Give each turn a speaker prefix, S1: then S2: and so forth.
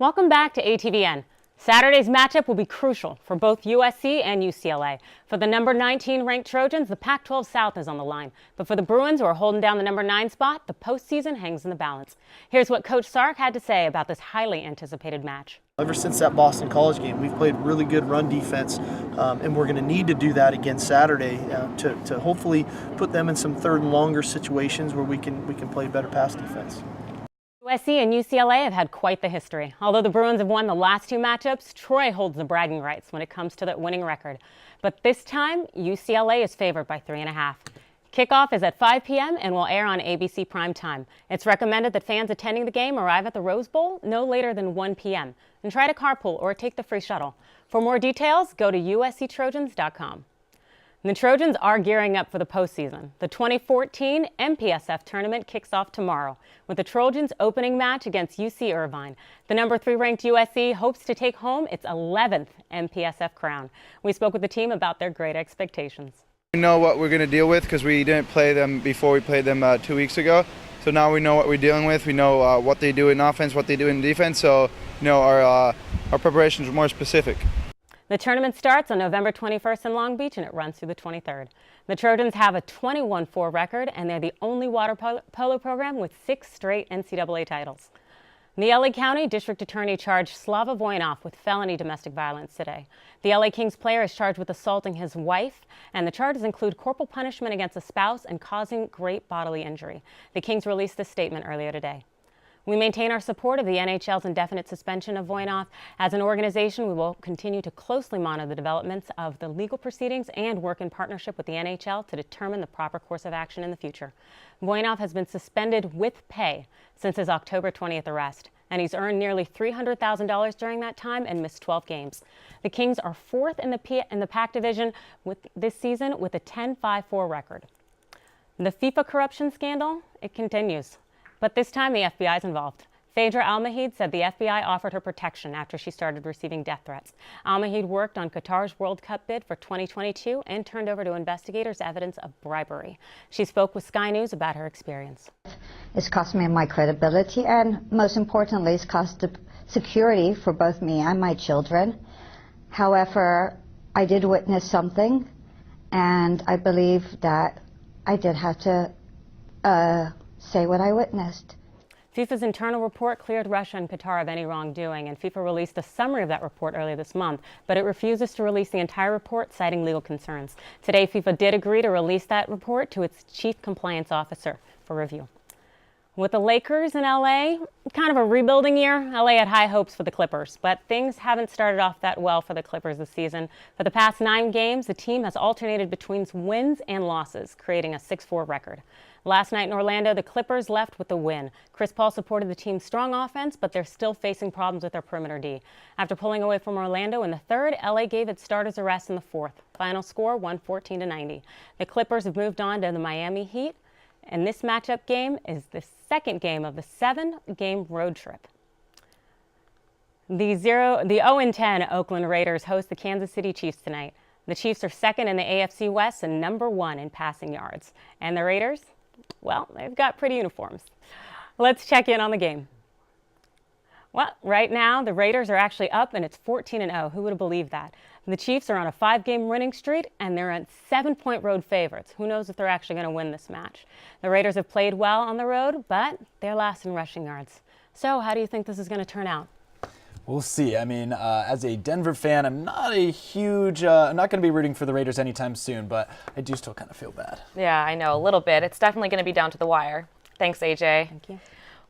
S1: Welcome back to ATVN. Saturday's matchup will be crucial for both USC and UCLA. For the number 19 ranked Trojans, the Pac-12 South is on the line. But for the Bruins, who are holding down the number 9 spot, the postseason hangs in the balance. Here's what Coach Sark had to say about this highly anticipated match.
S2: Ever since that Boston College game, we've played really good run defense, and we're going to need to do that again Saturday to hopefully put them in some third and longer situations where we can play better pass defense.
S1: USC and UCLA have had quite the history. Although the Bruins have won the last 2 matchups, Troy holds the bragging rights when it comes to the winning record. But this time, UCLA is favored by 3.5. Kickoff is at 5 p.m. and will air on ABC Primetime. It's recommended that fans attending the game arrive at the Rose Bowl no later than 1 p.m. and try to carpool or take the free shuttle. For more details, go to usctrojans.com. The Trojans are gearing up for the postseason. The 2014 MPSF tournament kicks off tomorrow with the Trojans' opening match against UC Irvine. The number 3 ranked USC hopes to take home its 11th MPSF crown. We spoke with the team about their great expectations.
S3: We know what we're going to deal with because we didn't play them before we played them 2 weeks ago. So now we know what we're dealing with. We know what they do in offense, what they do in defense. So our preparations are more specific.
S1: The tournament starts on November 21st in Long Beach and it runs through the 23rd. The Trojans have a 21-4 record and they're the only water polo program with 6 straight NCAA titles. The LA County District Attorney charged Slava Voynov with felony domestic violence today. The LA Kings player is charged with assaulting his wife, and the charges include corporal punishment against a spouse and causing great bodily injury. The Kings released this statement earlier today. We maintain our support of the NHL's indefinite suspension of Voynov. As an organization, we will continue to closely monitor the developments of the legal proceedings and work in partnership with the NHL to determine the proper course of action in the future. Voynov has been suspended with pay since his October 20th arrest, and he's earned nearly $300,000 during that time and missed 12 games. The Kings are 4th in the Pac division this season with a 10-5-4 record. The FIFA corruption scandal, it continues. But this time the FBI is involved. Phaedra Almahid said the FBI offered her protection after she started receiving death threats. Almahid worked on Qatar's World Cup bid for 2022 and turned over to investigators evidence of bribery. She spoke with Sky News about her experience.
S4: It's cost me my credibility, and most importantly, it's cost the security for both me and my children. However, I did witness something, and I believe that I did have to say what I witnessed.
S1: FIFA's internal report cleared Russia and Qatar of any wrongdoing, and FIFA released a summary of that report earlier this month, but it refuses to release the entire report, citing legal concerns. Today, FIFA did agree to release that report to its chief compliance officer for review. With the Lakers in LA, kind of a rebuilding year, LA had high hopes for the Clippers, but things haven't started off that well for the Clippers this season. For the past 9 games, the team has alternated between wins and losses, creating a 6-4 record. Last night in Orlando, the Clippers left with the win. Chris Paul supported the team's strong offense, but they're still facing problems with their perimeter D. After pulling away from Orlando in the 3rd, LA gave its starters a rest in the 4th. Final score, 114-90. The Clippers have moved on to the Miami Heat, and this matchup game is the 2nd game of the 7-game road trip. The 0-10 Oakland Raiders host the Kansas City Chiefs tonight. The Chiefs are 2nd in the AFC West and number 1 in passing yards. And the Raiders, well, they've got pretty uniforms. Let's check in on the game. Well, right now, the Raiders are actually up, and it's 14-0. Who would have believed that? The Chiefs are on a 5-game winning streak, and they're at 7-point road favorites. Who knows if they're actually going to win this match? The Raiders have played well on the road, but they're last in rushing yards. So how do you think this is going to turn out?
S5: We'll see. I mean, as a Denver fan, I'm not going to be rooting for the Raiders anytime soon, but I do still kind of feel bad.
S6: Yeah, I know, a little bit. It's definitely going to be down to the wire. Thanks, AJ.
S1: Thank you.